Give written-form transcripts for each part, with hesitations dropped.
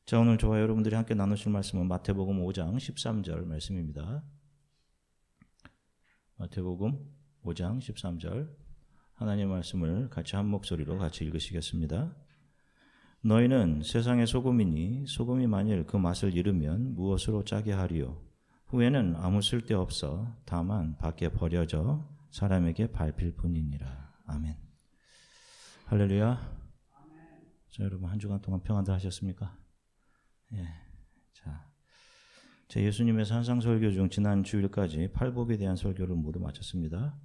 자, 오늘 저와 여러분들이 함께 나누실 말씀은 마태복음 5장 13절 말씀입니다. 마태복음 5장 13절 하나님의 말씀을 같이 한 목소리로 같이 읽으시겠습니다. 너희는 세상의 소금이니 소금이 만일 그 맛을 잃으면 무엇으로 짜게 하리요? 후에는 아무 쓸데없어 다만 밖에 버려져 사람에게 밟힐 뿐이니라. 아멘. 할렐루야. 자, 여러분 한 주간 동안 평안들 하셨습니까? 예. 자, 제 예수님의 산상 설교 중 지난 주일까지 팔복에 대한 설교를 모두 마쳤습니다.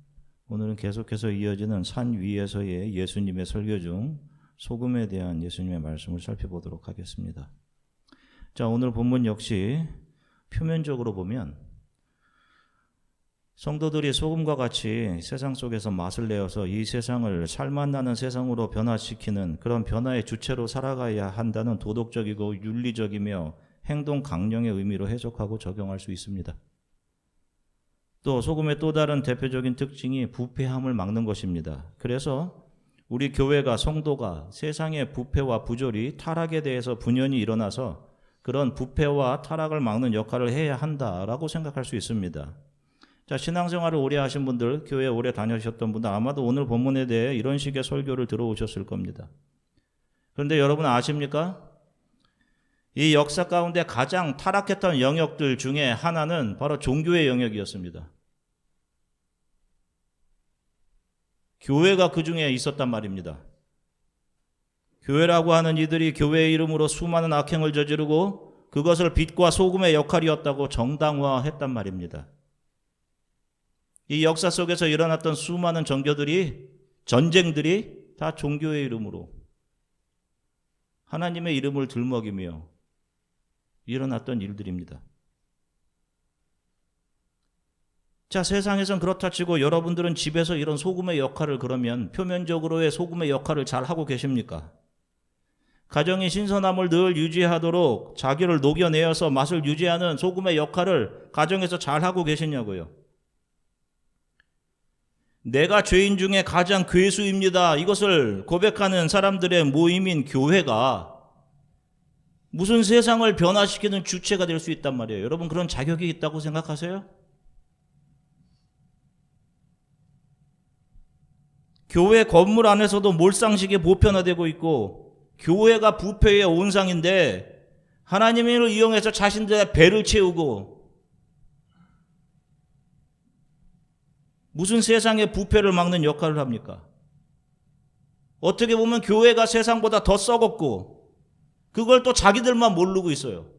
오늘은 계속해서 이어지는 산 위에서의 예수님의 설교 중 소금에 대한 예수님의 말씀을 살펴보도록 하겠습니다. 자, 오늘 본문 역시 표면적으로 보면 성도들이 소금과 같이 세상 속에서 맛을 내어서 이 세상을 살맛 나는 세상으로 변화시키는 그런 변화의 주체로 살아가야 한다는 도덕적이고 윤리적이며 행동 강령의 의미로 해석하고 적용할 수 있습니다. 또 소금의 또 다른 대표적인 특징이 부패함을 막는 것입니다. 그래서 우리 교회가 성도가 세상의 부패와 부조리, 타락에 대해서 분연히 일어나서 그런 부패와 타락을 막는 역할을 해야 한다라고 생각할 수 있습니다. 자, 신앙생활을 오래 하신 분들, 교회 오래 다녀오셨던 분들 아마도 오늘 본문에 대해 이런 식의 설교를 들어오셨을 겁니다. 그런데 여러분 아십니까? 이 역사 가운데 가장 타락했던 영역들 중에 하나는 바로 종교의 영역이었습니다. 교회가 그 중에 있었단 말입니다. 교회라고 하는 이들이 교회의 이름으로 수많은 악행을 저지르고 그것을 빛과 소금의 역할이었다고 정당화했단 말입니다. 이 역사 속에서 일어났던 수많은 전쟁들이 다 종교의 이름으로 하나님의 이름을 들먹이며 일어났던 일들입니다. 자, 세상에선 그렇다 치고 여러분들은 집에서 이런 소금의 역할을 그러면 표면적으로의 소금의 역할을 잘 하고 계십니까? 가정이 신선함을 늘 유지하도록 자기를 녹여내어서 맛을 유지하는 소금의 역할을 가정에서 잘 하고 계시냐고요? 내가 죄인 중에 가장 괴수입니다. 이것을 고백하는 사람들의 모임인 교회가 무슨 세상을 변화시키는 주체가 될 수 있단 말이에요. 여러분 그런 자격이 있다고 생각하세요? 교회 건물 안에서도 몰상식이 보편화되고 있고 교회가 부패의 온상인데 하나님을 이용해서 자신들의 배를 채우고 무슨 세상의 부패를 막는 역할을 합니까? 어떻게 보면 교회가 세상보다 더 썩었고 그걸 또 자기들만 모르고 있어요.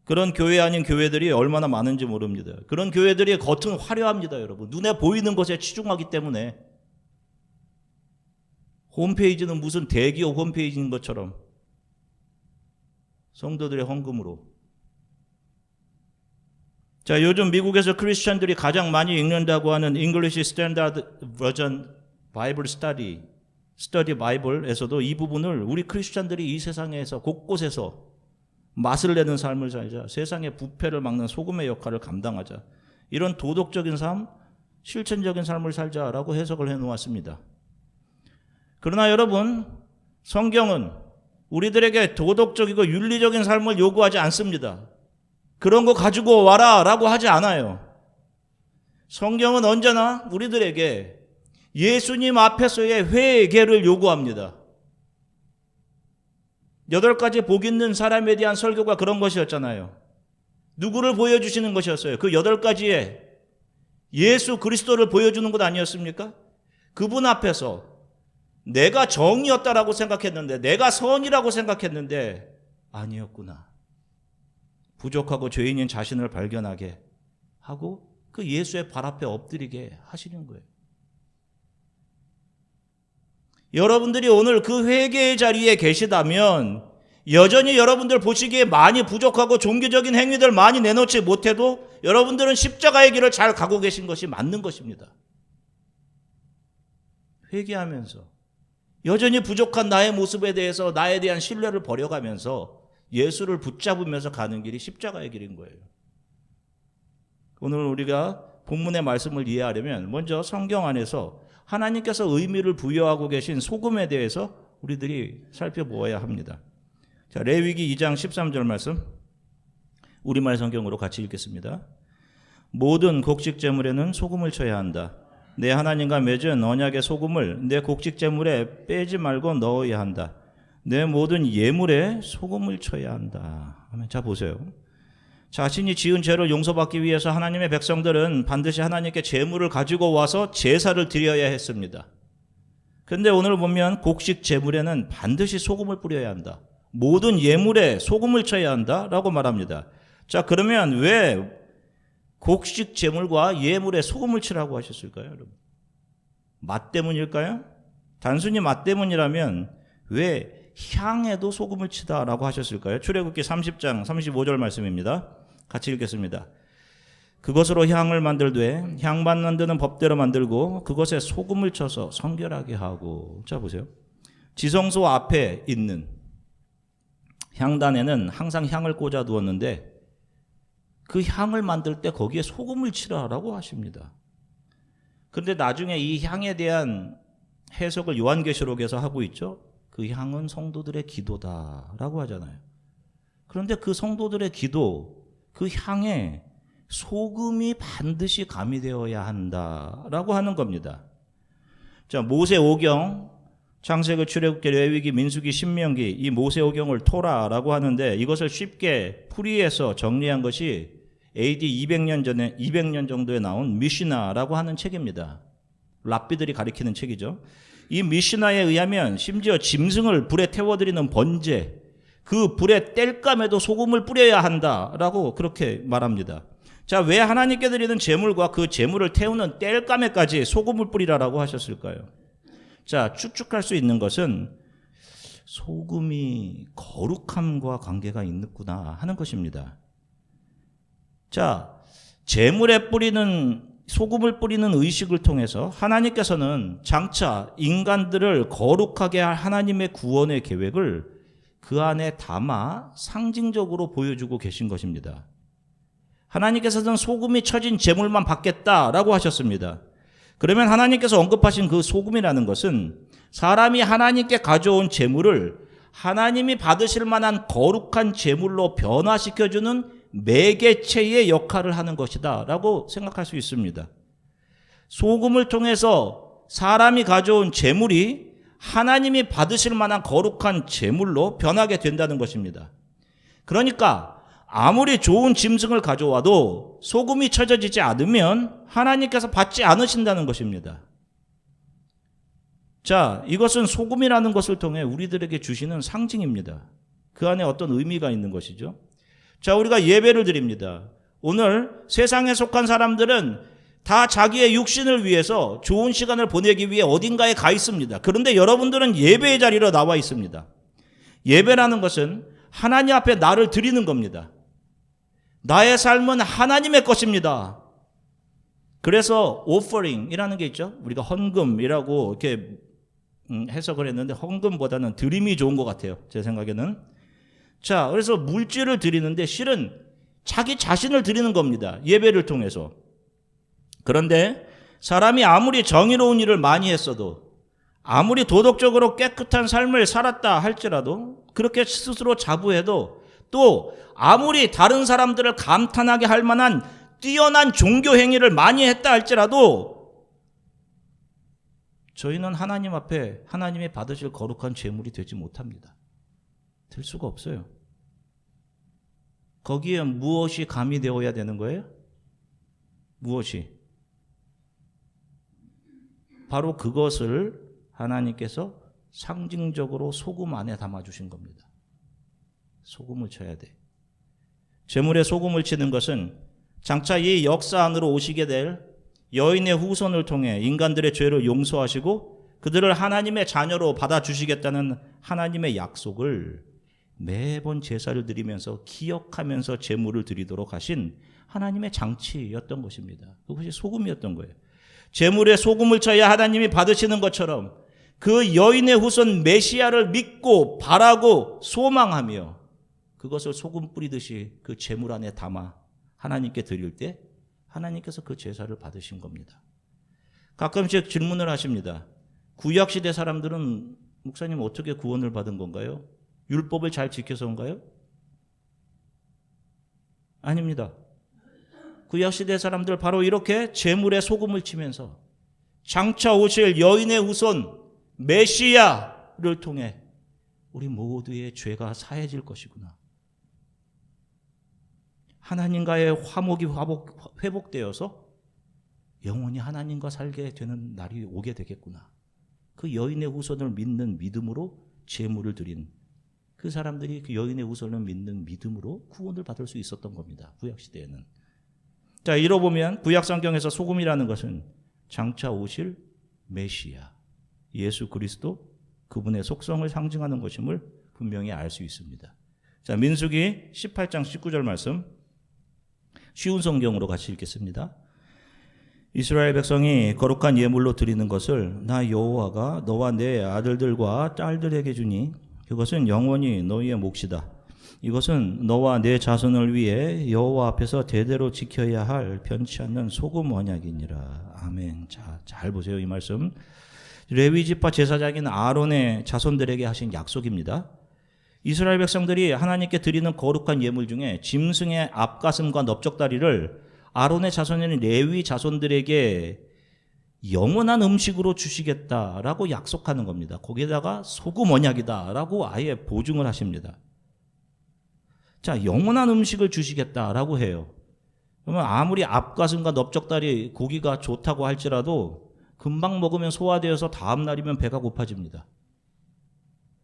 그런 교회 아닌 교회들이 얼마나 많은지 모릅니다. 그런 교회들이 겉은 화려합니다, 여러분. 눈에 보이는 것에 치중하기 때문에 홈페이지는 무슨 대기업 홈페이지인 것처럼 성도들의 헌금으로. 자, 요즘 미국에서 크리스천들이 가장 많이 읽는다고 하는 English Standard Version Bible Study Bible에서도 이 부분을 우리 크리스천들이 이 세상에서 곳곳에서 맛을 내는 삶을 살자, 세상의 부패를 막는 소금의 역할을 감당하자, 이런 도덕적인 삶, 실천적인 삶을 살자라고 해석을 해놓았습니다. 그러나 여러분, 성경은 우리들에게 도덕적이고 윤리적인 삶을 요구하지 않습니다. 그런 거 가지고 와라 라고 하지 않아요. 성경은 언제나 우리들에게 예수님 앞에서의 회개를 요구합니다. 8가지 복 있는 사람에 대한 설교가 그런 것이었잖아요. 누구를 보여주시는 것이었어요? 그 8가지에 예수 그리스도를 보여주는 것 아니었습니까? 그분 앞에서 내가 정이었다라고 생각했는데, 내가 선이라고 생각했는데 아니었구나. 부족하고 죄인인 자신을 발견하게 하고 그 예수의 발 앞에 엎드리게 하시는 거예요. 여러분들이 오늘 그 회개의 자리에 계시다면 여전히 여러분들 보시기에 많이 부족하고 종교적인 행위들 많이 내놓지 못해도 여러분들은 십자가의 길을 잘 가고 계신 것이 맞는 것입니다. 회개하면서 여전히 부족한 나의 모습에 대해서 나에 대한 신뢰를 버려가면서 예수를 붙잡으면서 가는 길이 십자가의 길인 거예요. 오늘 우리가 본문의 말씀을 이해하려면 먼저 성경 안에서 하나님께서 의미를 부여하고 계신 소금에 대해서 우리들이 살펴보아야 합니다. 자, 레위기 2장 13절 말씀 우리말 성경으로 같이 읽겠습니다. 모든 곡식 제물에는 소금을 쳐야 한다. 내 하나님과 맺은 언약의 소금을 내 곡식 제물에 빼지 말고 넣어야 한다. 내 모든 예물에 소금을 쳐야 한다. 자, 보세요. 자신이 지은 죄를 용서받기 위해서 하나님의 백성들은 반드시 하나님께 제물을 가지고 와서 제사를 드려야 했습니다. 그런데 오늘 보면 곡식 제물에는 반드시 소금을 뿌려야 한다. 모든 예물에 소금을 쳐야 한다라고 말합니다. 자, 그러면 왜 곡식 제물과 예물에 소금을 치라고 하셨을까요, 여러분? 맛 때문일까요? 단순히 맛 때문이라면 왜 향에도 소금을 치다라고 하셨을까요? 출애굽기 30장 35절 말씀입니다. 같이 읽겠습니다. 그것으로 향을 만들되 향만 만드는 법대로 만들고 그것에 소금을 쳐서 성결하게 하고. 자, 보세요. 지성소 앞에 있는 향단에는 항상 향을 꽂아 두었는데 그 향을 만들 때 거기에 소금을 치라라고 하십니다. 그런데 나중에 이 향에 대한 해석을 요한계시록에서 하고 있죠. 그 향은 성도들의 기도다라고 하잖아요. 그런데 그 성도들의 기도, 그 향에 소금이 반드시 가미되어야 한다라고 하는 겁니다. 자, 모세오경, 창세기, 출애굽기, 레위기, 민수기, 신명기, 이 모세오경을 토라라고 하는데 이것을 쉽게 풀이해서 정리한 것이 AD 200년 정도에 나온 미시나라고 하는 책입니다. 랍비들이 가리키는 책이죠. 이 미시나에 의하면 심지어 짐승을 불에 태워드리는 번제, 그 불에 땔감에도 소금을 뿌려야 한다라고 그렇게 말합니다. 자, 왜 하나님께 드리는 제물과 그 제물을 태우는 땔감에까지 소금을 뿌리라라고 하셨을까요? 자, 추측할 수 있는 것은 소금이 거룩함과 관계가 있구나 하는 것입니다. 자, 제물에 뿌리는 소금을 뿌리는 의식을 통해서 하나님께서는 장차 인간들을 거룩하게 할 하나님의 구원의 계획을 그 안에 담아 상징적으로 보여주고 계신 것입니다. 하나님께서는 소금이 쳐진 제물만 받겠다라고 하셨습니다. 그러면 하나님께서 언급하신 그 소금이라는 것은 사람이 하나님께 가져온 제물을 하나님이 받으실 만한 거룩한 제물로 변화시켜주는 매개체의 역할을 하는 것이다 라고 생각할 수 있습니다. 소금을 통해서 사람이 가져온 제물이 하나님이 받으실 만한 거룩한 제물로 변하게 된다는 것입니다. 그러니까 아무리 좋은 짐승을 가져와도 소금이 쳐져지지 않으면 하나님께서 받지 않으신다는 것입니다. 자, 이것은 소금이라는 것을 통해 우리들에게 주시는 상징입니다. 그 안에 어떤 의미가 있는 것이죠. 자, 우리가 예배를 드립니다. 오늘 세상에 속한 사람들은 다 자기의 육신을 위해서 좋은 시간을 보내기 위해 어딘가에 가 있습니다. 그런데 여러분들은 예배의 자리로 나와 있습니다. 예배라는 것은 하나님 앞에 나를 드리는 겁니다. 나의 삶은 하나님의 것입니다. 그래서 offering이라는 게 있죠. 우리가 헌금이라고 이렇게 해석을 했는데 헌금보다는 드림이 좋은 것 같아요. 제 생각에는. 자, 그래서 물질을 드리는데 실은 자기 자신을 드리는 겁니다. 예배를 통해서. 그런데 사람이 아무리 정의로운 일을 많이 했어도 아무리 도덕적으로 깨끗한 삶을 살았다 할지라도 그렇게 스스로 자부해도 또 아무리 다른 사람들을 감탄하게 할 만한 뛰어난 종교 행위를 많이 했다 할지라도 저희는 하나님 앞에 하나님이 받으실 거룩한 제물이 되지 못합니다. 될 수가 없어요. 거기에 무엇이 가미되어야 되는 거예요? 무엇이? 바로 그것을 하나님께서 상징적으로 소금 안에 담아주신 겁니다. 소금을 쳐야 돼. 제물에 소금을 치는 것은 장차 이 역사 안으로 오시게 될 여인의 후손을 통해 인간들의 죄를 용서하시고 그들을 하나님의 자녀로 받아주시겠다는 하나님의 약속을 매번 제사를 드리면서 기억하면서 제물을 드리도록 하신 하나님의 장치였던 것입니다. 그것이 소금이었던 거예요. 제물에 소금을 쳐야 하나님이 받으시는 것처럼 그 여인의 후손 메시아를 믿고 바라고 소망하며 그것을 소금 뿌리듯이 그 제물 안에 담아 하나님께 드릴 때 하나님께서 그 제사를 받으신 겁니다. 가끔씩 질문을 하십니다. 구약시대 사람들은 목사님 어떻게 구원을 받은 건가요? 율법을 잘 지켜서인가요? 아닙니다. 구약시대 사람들 바로 이렇게 재물에 소금을 치면서 장차 오실 여인의 후손 메시아를 통해 우리 모두의 죄가 사해질 것이구나. 하나님과의 화목이 회복되어서 영원히 하나님과 살게 되는 날이 오게 되겠구나. 그 여인의 후손을 믿는 믿음으로 제물을 드린 그 사람들이 그 여인의 후손을 믿는 믿음으로 구원을 받을 수 있었던 겁니다. 구약시대에는. 자, 이로 보면 구약성경에서 소금이라는 것은 장차 오실 메시아, 예수 그리스도 그분의 속성을 상징하는 것임을 분명히 알 수 있습니다. 자, 민수기 18장 19절 말씀 쉬운 성경으로 같이 읽겠습니다. 이스라엘 백성이 거룩한 예물로 드리는 것을 나 여호와가 너와 내 아들들과 딸들에게 주니 그것은 영원히 너희의 몫이다. 이것은 너와 내 자손을 위해 여호와 앞에서 대대로 지켜야 할 변치 않는 소금 언약이니라. 아멘. 자, 잘 보세요. 이 말씀. 레위 지파 제사장인 아론의 자손들에게 하신 약속입니다. 이스라엘 백성들이 하나님께 드리는 거룩한 예물 중에 짐승의 앞가슴과 넓적다리를 아론의 자손인 레위 자손들에게 영원한 음식으로 주시겠다라고 약속하는 겁니다. 거기에다가 소금 언약이다라고 아예 보증을 하십니다. 자, 영원한 음식을 주시겠다라고 해요. 그러면 아무리 앞가슴과 넓적다리 고기가 좋다고 할지라도 금방 먹으면 소화되어서 다음 날이면 배가 고파집니다.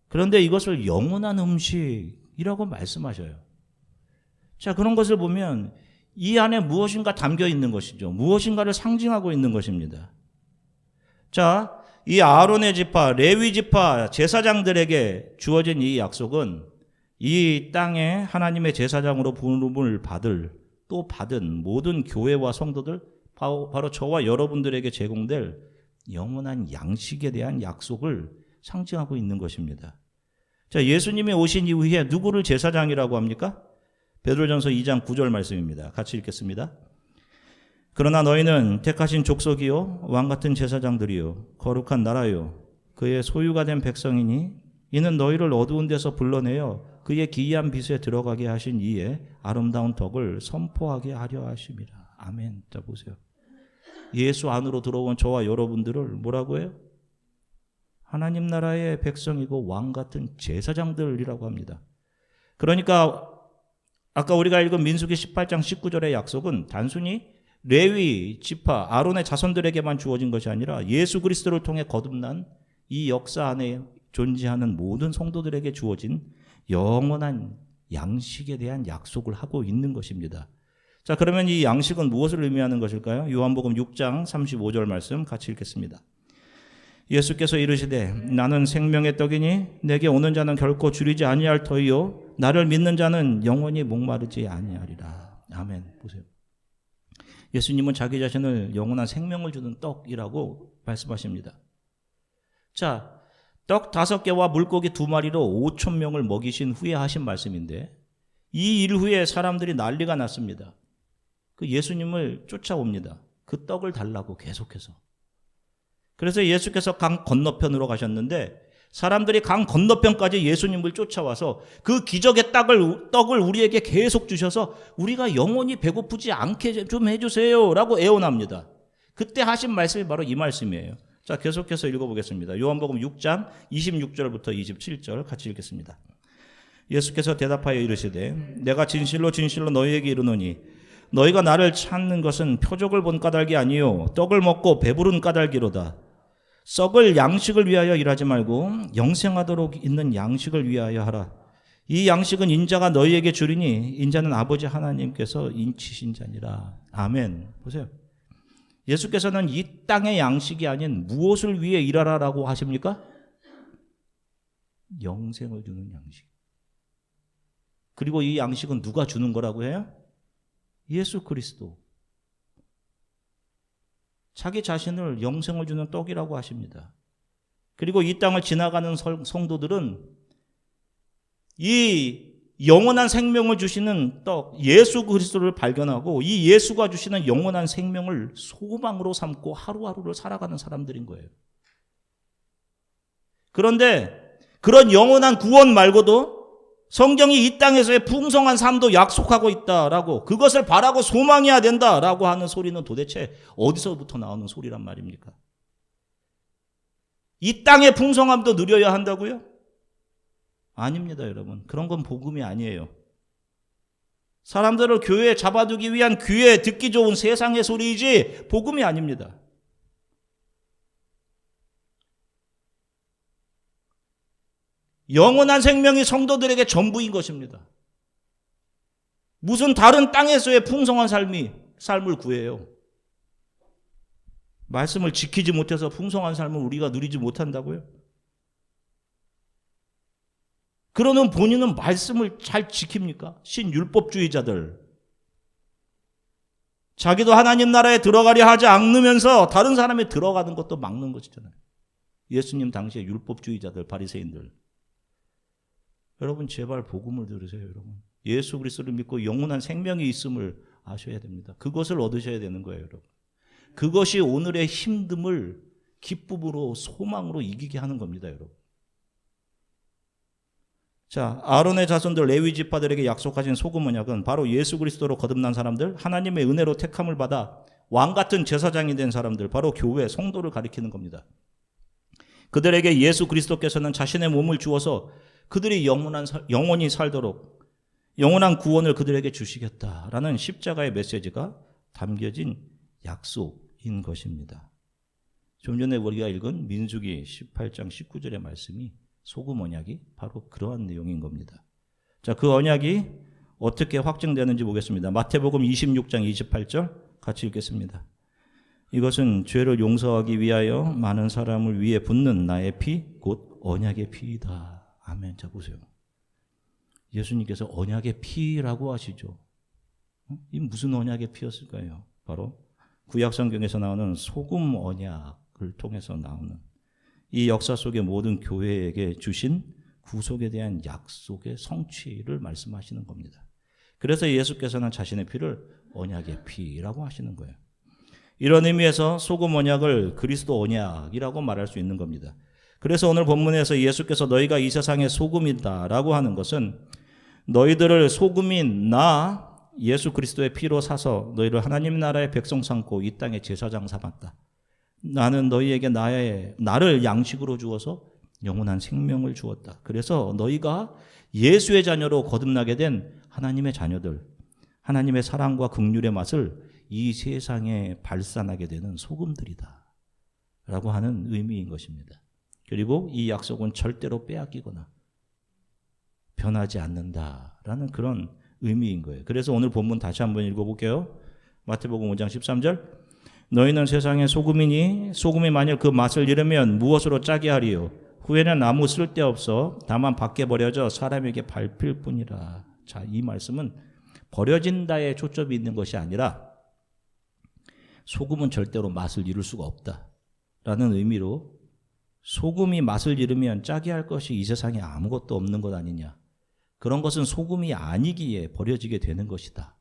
그런데 이것을 영원한 음식이라고 말씀하셔요. 자, 그런 것을 보면 이 안에 무엇인가 담겨 있는 것이죠. 무엇인가를 상징하고 있는 것입니다. 자, 이 아론의 지파, 레위 지파 제사장들에게 주어진 이 약속은 이 땅에 하나님의 제사장으로 부름을 받은 모든 교회와 성도들, 바로 저와 여러분들에게 제공될 영원한 양식에 대한 약속을 상징하고 있는 것입니다. 자, 예수님이 오신 이후에 누구를 제사장이라고 합니까? 베드로전서 2장 9절 말씀입니다. 같이 읽겠습니다. 그러나 너희는 택하신 족속이요 왕같은 제사장들이요 거룩한 나라요 그의 소유가 된 백성이니 이는 너희를 어두운 데서 불러내어 그의 기이한 빛에 들어가게 하신 이의 아름다운 덕을 선포하게 하려 하심이라. 아멘. 자, 보세요. 예수 안으로 들어온 저와 여러분들을 뭐라고 해요? 하나님 나라의 백성이고 왕같은 제사장들이라고 합니다. 그러니까 아까 우리가 읽은 민수기 18장 19절의 약속은 단순히 레위 지파 아론의 자손들에게만 주어진 것이 아니라 예수 그리스도를 통해 거듭난 이 역사 안에 존재하는 모든 성도들에게 주어진 영원한 양식에 대한 약속을 하고 있는 것입니다. 자, 그러면 이 양식은 무엇을 의미하는 것일까요? 요한복음 6장 35절 말씀 같이 읽겠습니다. 예수께서 이르시되 나는 생명의 떡이니 내게 오는 자는 결코 줄이지 아니할 터이요 나를 믿는 자는 영원히 목마르지 아니하리라. 아멘. 보세요. 예수님은 자기 자신을 영원한 생명을 주는 떡이라고 말씀하십니다. 자, 떡 5개와 물고기 2마리로 5,000명을 먹이신 후에 하신 말씀인데 이 일 후에 사람들이 난리가 났습니다. 그 예수님을 쫓아옵니다. 그 떡을 달라고 계속해서. 그래서 예수께서 강 건너편으로 가셨는데 사람들이 강 건너편까지 예수님을 쫓아와서 그 기적의 떡을 우리에게 계속 주셔서 우리가 영원히 배고프지 않게 좀 해주세요 라고 애원합니다. 그때 하신 말씀이 바로 이 말씀이에요. 자, 계속해서 읽어보겠습니다. 요한복음 6장 26절부터 27절 같이 읽겠습니다. 예수께서 대답하여 이르시되 내가 진실로 진실로 너희에게 이르노니 너희가 나를 찾는 것은 표적을 본 까닭이 아니요 떡을 먹고 배부른 까닭이로다. 썩을 양식을 위하여 일하지 말고 영생하도록 있는 양식을 위하여 하라. 이 양식은 인자가 너희에게 주리니 인자는 아버지 하나님께서 인치신 자니라. 아멘. 보세요. 예수께서는 이 땅의 양식이 아닌 무엇을 위해 일하라라고 하십니까? 영생을 주는 양식. 그리고 이 양식은 누가 주는 거라고 해요? 예수 그리스도. 자기 자신을 영생을 주는 떡이라고 하십니다. 그리고 이 땅을 지나가는 성도들은 이 영원한 생명을 주시는 떡, 예수 그리스도를 발견하고 이 예수가 주시는 영원한 생명을 소망으로 삼고 하루하루를 살아가는 사람들인 거예요. 그런데 그런 영원한 구원 말고도 성경이 이 땅에서의 풍성한 삶도 약속하고 있다라고, 그것을 바라고 소망해야 된다라고 하는 소리는 도대체 어디서부터 나오는 소리란 말입니까? 이 땅의 풍성함도 누려야 한다고요? 아닙니다, 여러분. 그런 건 복음이 아니에요. 사람들을 교회에 잡아두기 위한 귀에 듣기 좋은 세상의 소리이지 복음이 아닙니다. 영원한 생명이 성도들에게 전부인 것입니다. 무슨 다른 땅에서의 풍성한 삶을 구해요. 말씀을 지키지 못해서 풍성한 삶을 우리가 누리지 못한다고요? 그러는 본인은 말씀을 잘 지킵니까? 신율법주의자들. 자기도 하나님 나라에 들어가려 하지 않으면서 다른 사람이 들어가는 것도 막는 것이잖아요. 예수님 당시에 율법주의자들, 바리새인들. 여러분 제발 복음을 들으세요, 여러분. 예수 그리스도를 믿고 영원한 생명이 있음을 아셔야 됩니다. 그것을 얻으셔야 되는 거예요, 여러분. 그것이 오늘의 힘듦을 기쁨으로, 소망으로 이기게 하는 겁니다, 여러분. 자, 아론의 자손들 레위 지파들에게 약속하신 소금 언약은 바로 예수 그리스도로 거듭난 사람들, 하나님의 은혜로 택함을 받아 왕 같은 제사장이 된 사람들, 바로 교회, 성도를 가리키는 겁니다. 그들에게 예수 그리스도께서는 자신의 몸을 주어서 그들이 영원히 살도록 영원한 구원을 그들에게 주시겠다라는 십자가의 메시지가 담겨진 약속인 것입니다. 좀 전에 우리가 읽은 민수기 18장 19절의 말씀이 소금 언약이 바로 그러한 내용인 겁니다. 자, 그 언약이 어떻게 확증되는지 보겠습니다. 마태복음 26장 28절 같이 읽겠습니다. 이것은 죄를 용서하기 위하여 많은 사람을 위해 붓는 나의 피, 곧 언약의 피이다. 아멘. 자, 보세요. 예수님께서 언약의 피라고 하시죠. 이 무슨 언약의 피였을까요? 바로 구약성경에서 나오는 소금 언약을 통해서 나오는 이 역사 속의 모든 교회에게 주신 구속에 대한 약속의 성취를 말씀하시는 겁니다. 그래서 예수께서는 자신의 피를 언약의 피라고 하시는 거예요. 이런 의미에서 소금 언약을 그리스도 언약이라고 말할 수 있는 겁니다. 그래서 오늘 본문에서 예수께서 너희가 이 세상의 소금이다라고 하는 것은 너희들을 소금인 나 예수 그리스도의 피로 사서 너희를 하나님 나라의 백성 삼고 이 땅의 제사장 삼았다. 나는 너희에게 나를 양식으로 주어서 영원한 생명을 주었다. 그래서 너희가 예수의 자녀로 거듭나게 된 하나님의 자녀들, 하나님의 사랑과 긍휼의 맛을 이 세상에 발산하게 되는 소금들이다 라고 하는 의미인 것입니다. 그리고 이 약속은 절대로 빼앗기거나 변하지 않는다라는 그런 의미인 거예요. 그래서 오늘 본문 다시 한번 읽어볼게요. 마태복음 5장 13절. 너희는 세상의 소금이니 소금이 만일 그 맛을 잃으면 무엇으로 짜게 하리요? 후에는 아무 쓸데없어 다만 밖에 버려져 사람에게 밟힐 뿐이라. 자, 이 말씀은 버려진다에 초점이 있는 것이 아니라 소금은 절대로 맛을 잃을 수가 없다라는 의미로 소금이 맛을 잃으면 짜게 할 것이 이 세상에 아무것도 없는 것 아니냐. 그런 것은 소금이 아니기에 버려지게 되는 것이다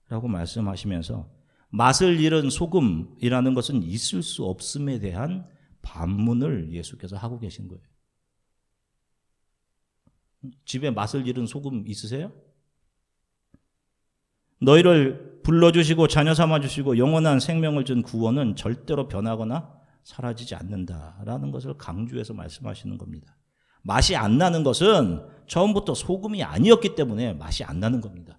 라고 말씀하시면서 맛을 잃은 소금이라는 것은 있을 수 없음에 대한 반문을 예수께서 하고 계신 거예요. 집에 맛을 잃은 소금 있으세요? 너희를 불러주시고 자녀 삼아주시고 영원한 생명을 준 구원은 절대로 변하거나 사라지지 않는다라는 것을 강조해서 말씀하시는 겁니다. 맛이 안 나는 것은 처음부터 소금이 아니었기 때문에 맛이 안 나는 겁니다.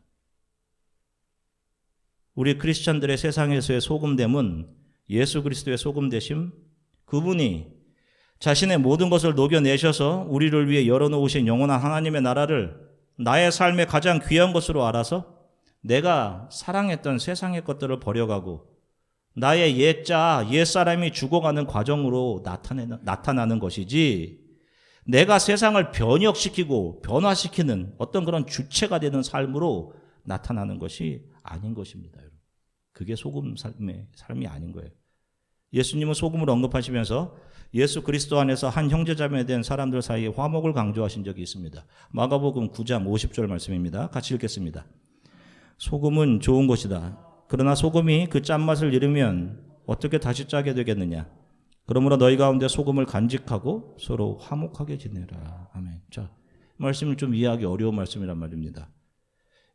우리 크리스찬들의 세상에서의 소금됨은 예수 그리스도의 소금되심, 그분이 자신의 모든 것을 녹여내셔서 우리를 위해 열어놓으신 영원한 하나님의 나라를 나의 삶의 가장 귀한 것으로 알아서 내가 사랑했던 세상의 것들을 버려가고 나의 옛사람이 죽어가는 과정으로 나타나는 것이지 내가 세상을 변혁시키고 변화시키는 어떤 그런 주체가 되는 삶으로 나타나는 것이 아닌 것입니다. 그게 소금 삶이 아닌 거예요. 예수님은 소금을 언급하시면서 예수 그리스도 안에서 한 형제자매 된 사람들 사이에 화목을 강조하신 적이 있습니다. 마가복음 9장 50절 말씀입니다. 같이 읽겠습니다. 소금은 좋은 것이다. 그러나 소금이 그 짠맛을 잃으면 어떻게 다시 짜게 되겠느냐. 그러므로 너희 가운데 소금을 간직하고 서로 화목하게 지내라. 아멘. 자, 말씀을 좀 이해하기 어려운 말씀이란 말입니다.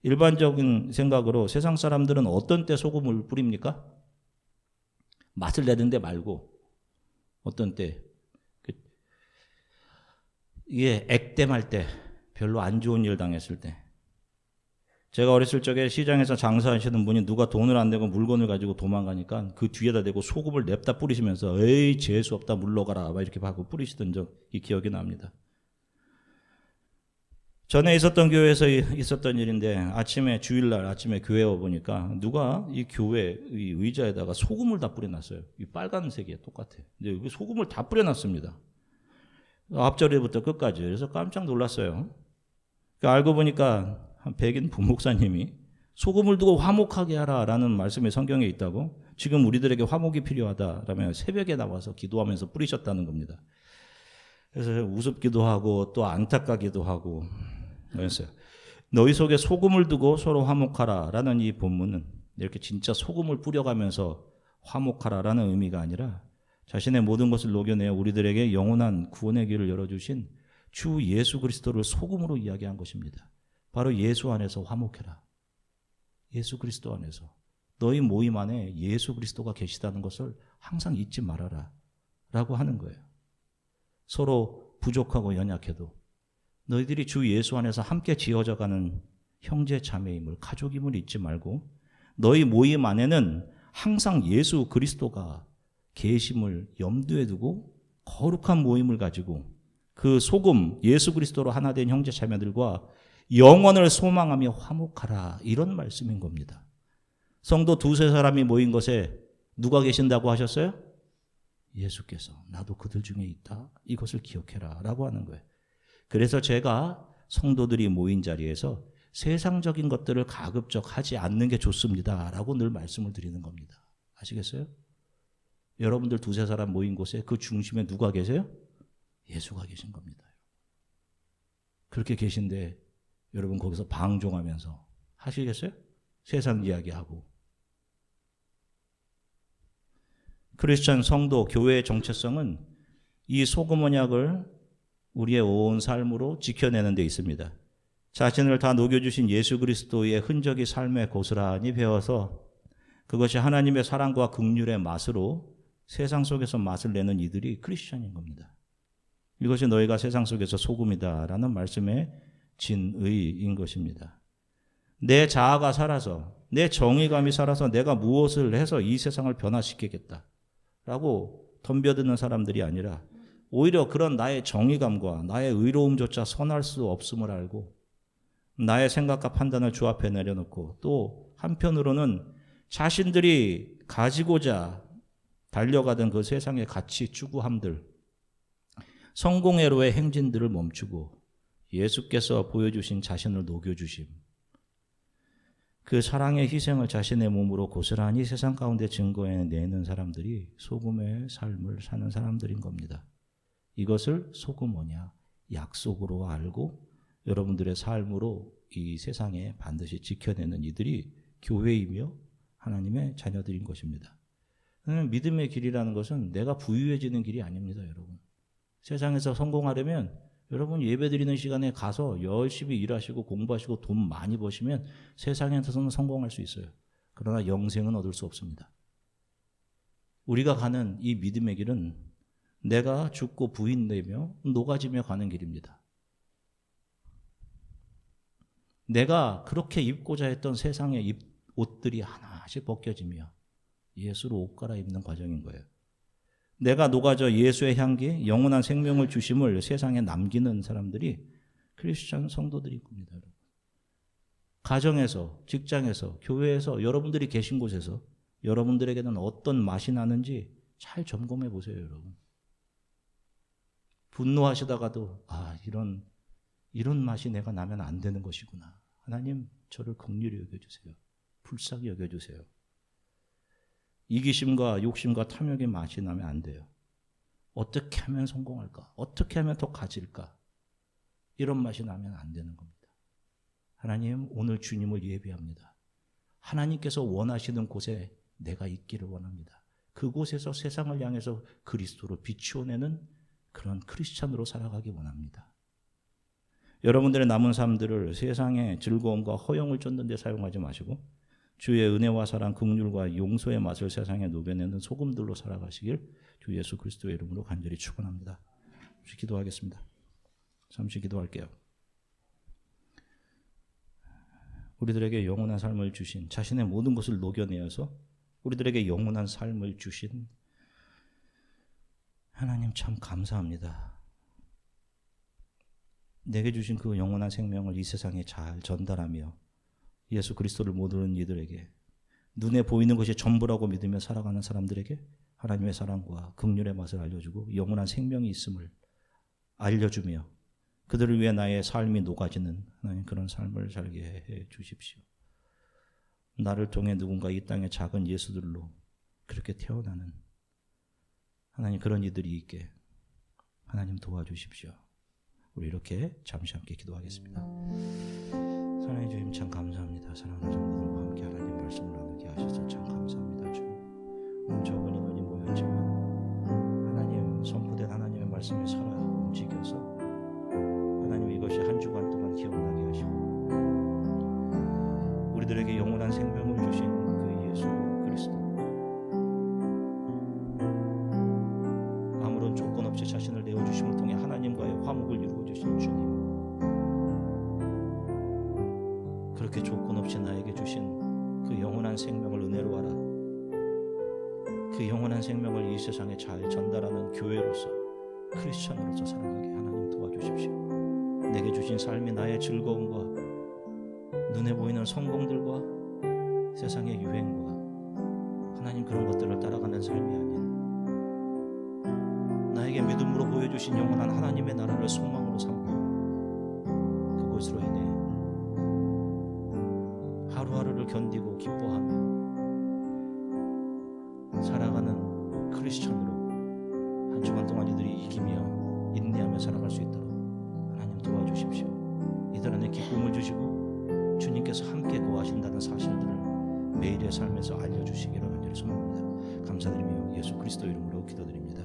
일반적인 생각으로 세상 사람들은 어떤 때 소금을 뿌립니까? 맛을 내는 데 말고 어떤 때? 이게 액땜할 때, 별로 안 좋은 일 당했을 때. 제가 어렸을 적에 시장에서 장사하시는 분이 누가 돈을 안 내고 물건을 가지고 도망가니까 그 뒤에다 대고 소금을 냅다 뿌리시면서 에이 재수 없다 물러가라 막 이렇게 하고 뿌리시던 적이 기억이 납니다. 전에 있었던 교회에서 있었던 일인데 아침에 주일날 아침에 교회 와보니까 누가 이 교회 의자에다가 소금을 다 뿌려놨어요. 이 빨간색이에요. 똑같아요. 근데 소금을 다 뿌려놨습니다. 앞자리부터 끝까지. 그래서 깜짝 놀랐어요. 알고 보니까 한 백인 부목사님이 소금을 두고 화목하게 하라라는 말씀이 성경에 있다고, 지금 우리들에게 화목이 필요하다라며 새벽에 나와서 기도하면서 뿌리셨다는 겁니다. 그래서 우습기도 하고 또 안타깝기도 하고 그랬어요. 너희 속에 소금을 두고 서로 화목하라라는 이 본문은 이렇게 진짜 소금을 뿌려가면서 화목하라라는 의미가 아니라 자신의 모든 것을 녹여내어 우리들에게 영원한 구원의 길을 열어주신 주 예수 그리스도를 소금으로 이야기한 것입니다. 바로 예수 안에서 화목해라. 예수 그리스도 안에서. 너희 모임 안에 예수 그리스도가 계시다는 것을 항상 잊지 말아라 라고 하는 거예요. 서로 부족하고 연약해도 너희들이 주 예수 안에서 함께 지어져가는 형제 자매임을, 가족임을 잊지 말고 너희 모임 안에는 항상 예수 그리스도가 계심을 염두에 두고 거룩한 모임을 가지고 그 소금 예수 그리스도로 하나 된 형제 자매들과 영원을 소망하며 화목하라, 이런 말씀인 겁니다. 성도 두세 사람이 모인 것에 누가 계신다고 하셨어요? 예수께서. 나도 그들 중에 있다, 이것을 기억해라 라고 하는 거예요. 그래서 제가 성도들이 모인 자리에서 세상적인 것들을 가급적 하지 않는 게 좋습니다 라고 늘 말씀을 드리는 겁니다. 아시겠어요? 여러분들 두세 사람 모인 곳에 그 중심에 누가 계세요? 예수가 계신 겁니다. 그렇게 계신데 여러분 거기서 방종하면서 하시겠어요? 세상 이야기하고. 크리스천 성도, 교회의 정체성은 이 소금 언약을 우리의 온 삶으로 지켜내는 데 있습니다. 자신을 다 녹여주신 예수 그리스도의 흔적이 삶에 고스란히 배어서 그것이 하나님의 사랑과 긍휼의 맛으로 세상 속에서 맛을 내는 이들이 크리스천인 겁니다. 이것이 너희가 세상 속에서 소금이다라는 말씀의 진의인 것입니다. 내 자아가 살아서, 내 정의감이 살아서 내가 무엇을 해서 이 세상을 변화시키겠다라고 덤벼드는 사람들이 아니라 오히려 그런 나의 정의감과 나의 의로움조차 선할 수 없음을 알고 나의 생각과 판단을 주 앞에 내려놓고 또 한편으로는 자신들이 가지고자 달려가던 그 세상의 가치 추구함들, 성공회로의 행진들을 멈추고 예수께서 보여주신 자신을 녹여주심, 그 사랑의 희생을 자신의 몸으로 고스란히 세상 가운데 증거해내는 사람들이 소금의 삶을 사는 사람들인 겁니다. 이것을 소금 언약, 약속으로 알고 여러분들의 삶으로 이 세상에 반드시 지켜내는 이들이 교회이며 하나님의 자녀들인 것입니다. 믿음의 길이라는 것은 내가 부유해지는 길이 아닙니다, 여러분. 세상에서 성공하려면 여러분 예배드리는 시간에 가서 열심히 일하시고 공부하시고 돈 많이 버시면 세상에서는 성공할 수 있어요. 그러나 영생은 얻을 수 없습니다. 우리가 가는 이 믿음의 길은 내가 죽고 부인되며 녹아지며 가는 길입니다. 내가 그렇게 입고자 했던 세상의 옷들이 하나씩 벗겨지며 예수로 옷 갈아입는 과정인 거예요. 내가 녹아져 예수의 향기, 영원한 생명을 주심을 세상에 남기는 사람들이 크리스천 성도들일 겁니다. 여러분. 가정에서, 직장에서, 교회에서, 여러분들이 계신 곳에서 여러분들에게는 어떤 맛이 나는지 잘 점검해 보세요, 여러분. 분노하시다가도 이런 맛이 내가 나면 안 되는 것이구나. 하나님 저를 긍휼히 여겨주세요. 불쌍히 여겨주세요. 이기심과 욕심과 탐욕의 맛이 나면 안 돼요. 어떻게 하면 성공할까? 어떻게 하면 더 가질까? 이런 맛이 나면 안 되는 겁니다. 하나님, 오늘 주님을 예배합니다. 하나님께서 원하시는 곳에 내가 있기를 원합니다. 그곳에서 세상을 향해서 그리스도로 비추어내는 그런 크리스찬으로 살아가기 원합니다. 여러분들의 남은 삶들을 세상의 즐거움과 허영을 쫓는 데 사용하지 마시고 주의 은혜와 사랑, 긍휼과 용서의 맛을 세상에 녹여내는 소금들로 살아가시길 주 예수 그리스도의 이름으로 간절히 축원합니다. 잠시 기도하겠습니다. 잠시 기도할게요. 우리들에게 영원한 삶을 주신, 자신의 모든 것을 녹여내어서 우리들에게 영원한 삶을 주신 하나님 참 감사합니다. 내게 주신 그 영원한 생명을 이 세상에 잘 전달하며 예수 그리스도를 모르는 이들에게, 눈에 보이는 것이 전부라고 믿으며 살아가는 사람들에게 하나님의 사랑과 긍휼의 맛을 알려주고 영원한 생명이 있음을 알려주며 그들을 위해 나의 삶이 녹아지는 하나님 그런 삶을 살게 해 주십시오. 나를 통해 누군가 이 땅의 작은 예수들로 그렇게 태어나는 하나님 그런 이들이 있게 하나님 도와주십시오. 우리 이렇게 잠시 함께 기도하겠습니다. 사랑해 주님 참 감사합니다. 사랑하는 성도들과 함께 하나님 말씀을 나누게 하셔서 참 감사합니다. 주님 적은 인원이 모였지만 하나님 선포된 하나님의 말씀이 살아 움직여서 하나님 이것이 한 주간 동안 기억나게 하시고 우리들에게 영원한 생명을 주신 그 예수 그리스도, 아무런 조건 없이 자신을 내어주심을 통해 하나님과의 화목을 이루어주신 주님, 그렇게 조건 없이 나에게 주신 그 영원한 생명을 은혜로 하라. 그 영원한 생명을 이 세상에 잘 전달하는 교회로서, 크리스천으로서 살아가게 하나님 도와주십시오. 내게 주신 삶이 나의 즐거움과 눈에 보이는 성공들과 세상의 유행과 하나님 그런 것들을 따라가는 삶이 아닌 나에게 믿음으로 보여주신 영원한 하나님의 나라를 소망으로 삼고 그것으로 인해 하루하루를 견디고 기뻐하며 살아가는 크리스천으로 한 주간 동안 이들이 이기며 인내하며 살아갈 수 있도록 하나님 도와주십시오. 이들 안에 기쁨을 주시고 주님께서 함께 거하신다는 사실들을 매일의 삶에서 알려주시기를 간절히 소망합니다. 감사드리며 예수 그리스도 이름으로 기도드립니다.